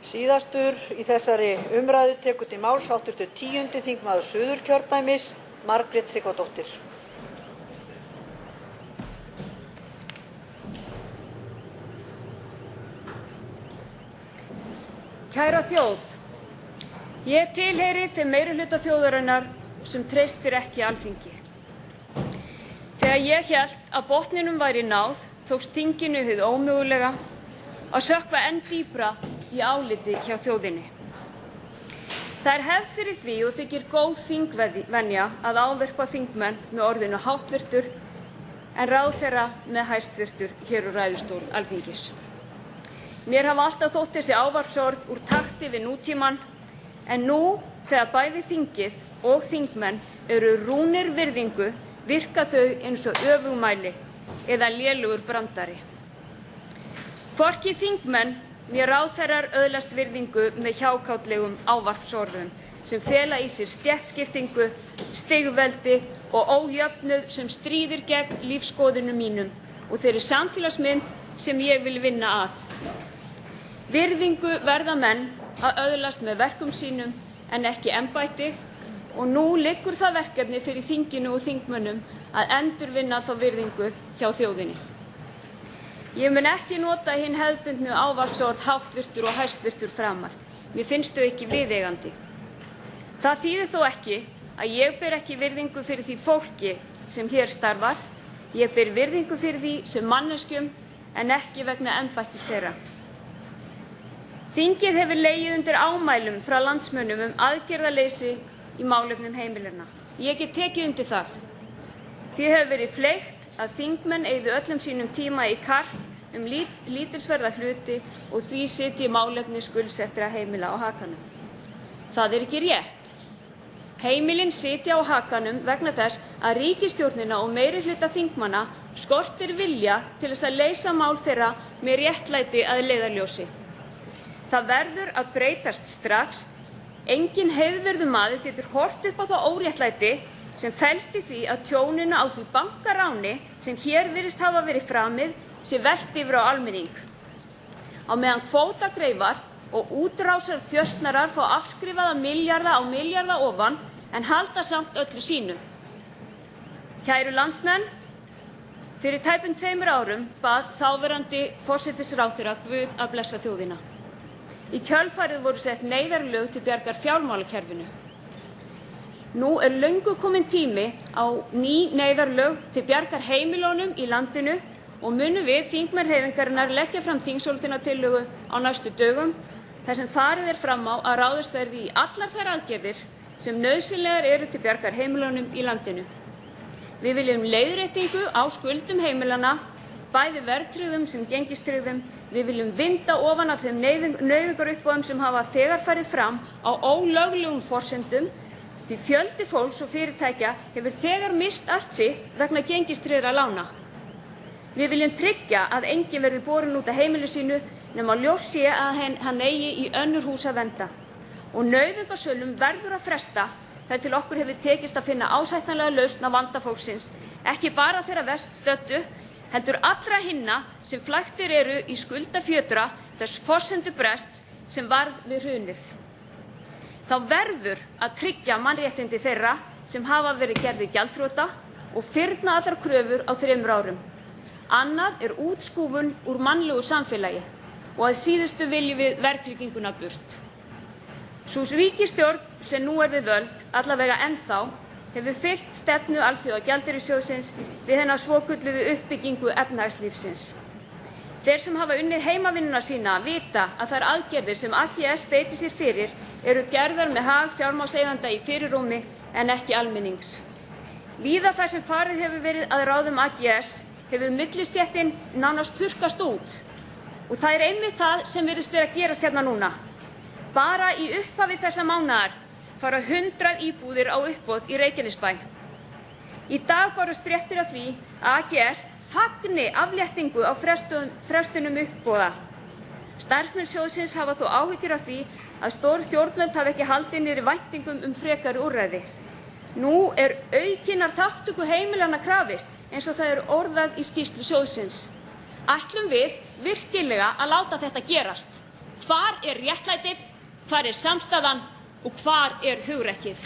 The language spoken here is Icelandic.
Síðastur í þessari umræðu tekur til máls hv. 10. þingmaður Suðurkjördæmis, Margrét Tryggvadóttir. Kæra þjóð, ég tilheyri þeim meirihluta þjóðarinnar sem treystir ekki Alþingi. Þegar ég hélt að botninum væri náð, tókst þinginu hið ómögulega að sökkva enn dýpra í áliti hjá þjóðinni. Það hefð fyrir því og þykir góð þingvenja að ávarpa þingmenn með orðinu háttvirtur en ráðherra með hæstvirtur hér úr ræðustól Alþingis. Mér hafa alltaf þótt þessi ávarpsorð úr takti við nútímann, en nú þegar bæði þingið og þingmenn eru rúnir virðingu virka þau eins og öfugmæli eða lélegur brandari. Hvorki þingmenn né ráðherrar öðlast virðingu með hjákátlegum ávarpsorðum sem fela í sér stéttskiptingu, stigveldi og ójöfnuð sem stríðir gegn lífsskoðunum mínum og þeirri samfélagsmynd sem ég vil vinna að. Virðingu verða menn að öðlast með verkum sínum en ekki embætti og nú liggur það verkefni fyrir þinginu og þingmönnum að endurvinna þá virðingu hjá þjóðinni. Ég mun ekki nota hinn hefðbundnu ávarpsorð háttvirtur og hæstvirtur framar. Mér finnst þau ekki viðeigandi. Það þýðir þó ekki að ég ber ekki virðingu fyrir því fólki sem hér starfar. Ég ber virðingu fyrir því sem manneskjum en ekki vegna embættis þeirra. Þingið hefur legið undir ámælum frá landsmönnum aðgerðaleysi í málefnum heimilanna. Ég get tekið undir það. Því hefur verið fleygt að þingmenn eyðu öllum sínum tíma í karp lítilsverða hluti og því sitji málefni skuldsettra heimila á hakanum. Það ekki rétt. Heimilin sitja á hakanum vegna þess að ríkisstjórnina og meirihluta þingmanna skortir vilja til þess að leysa mál þeirra með réttlæti að leiðarljósi. Það verður að breytast strax. Enginn heiðvirður maður getur horft upp á það óréttlæti sem felst í því að tjóninu á því bankaráni sem hér virðist hafa verið framið sé velt yfir á almenning. Á meðan kvótagreifar og útrásar þjösnarar fá afskrifaða milljarða á milljarða ofan en halda samt öllu sínu. Kæru landsmenn, fyrir tæpum 2 árum bað þáverandi forsætisráðherra Guð að blessa þjóðina. Í kjölfarið voru sett neyðarlög til bjargar fjármálakerfinu. Nú löngu kominn tími á ný neyðarlög til bjargar heimilunum í landinu og munum við þingmenn hreyfingarinnar leggja fram þingsályktunartillögu á næstu dögum þar sem farið fram á að ráðast verði í allar þær aðgerðir sem nauðsynlegar eru til bjargar heimilunum í landinu. Við viljum leiðréttingu á skuldum heimilanna, bæði verðtryggðum sem gengistryggðum. Við viljum vinda ofan af þeim nauðungaruppboðum sem hafa þegar farið fram á ólöglegum forsendum því fjöldi fólks og fyrirtækja hefur þegar mist allt sitt vegna gengistryggðra lána. Við viljum tryggja að enginn verði borinn út af heimili sínu nema ljóst sé að hann eigi í önnur hús að venda. Og nauðungarsölum verður að fresta þar til okkur hefur tekist að finna ásættanlega lausn á vanda fólksins, ekki bara þeirra verst stöddu, heldur allra hinna sem flæktir eru í skuldafjötra þess forsendubrests sem varð við hrunið. Þá verður að tryggja mannréttindi þeirra sem hafa verið gerðir gjaldþrota og fyrna allar kröfur á 3 árum. Annað útskúfun úr mannlegu samfélagi og að síðustu viljum við verðtrygginguna burt. Sú ríkisstjórn sem nú við völd, allavega ennþá, hefur fylgt stefnu Alþjóðagjaldeyrissjóðsins við hennar svokölluðu uppbyggingu efnahagslífsins. Þeir sem hafa unnið heimavinnuna sína vita að þær aðgerðir sem AGS beitir sér fyrir eru gerðar með hag fjármagnseigenda í fyrirrúmi en ekki almennings. Víða þar sem farið hefur verið að ráðum AGS hefur millistéttin nánast þurrkast út og það einmitt það sem virðist vera að gerast hérna núna. Bara í upphafi þessa mánaðar fara 100 íbúðir á uppboð í Reykjanesbæ. Í dag barust fréttir af því að AGS fagni afléttingu á frestunum uppboða. Starfsmenn sjóðsins hafa þó áhyggjur af því að stór stjórnvöld hafi ekki haldið niðri væntingum frekari úrræði. Nú aukinnar þátttöku heimilanna krafist eins og það orðað í skýrslu sjóðsins. Ætlum við virkilega að láta þetta gerast? Hvar er réttlætið? Hvar er samstaðan? Og hvar er hugrekkið?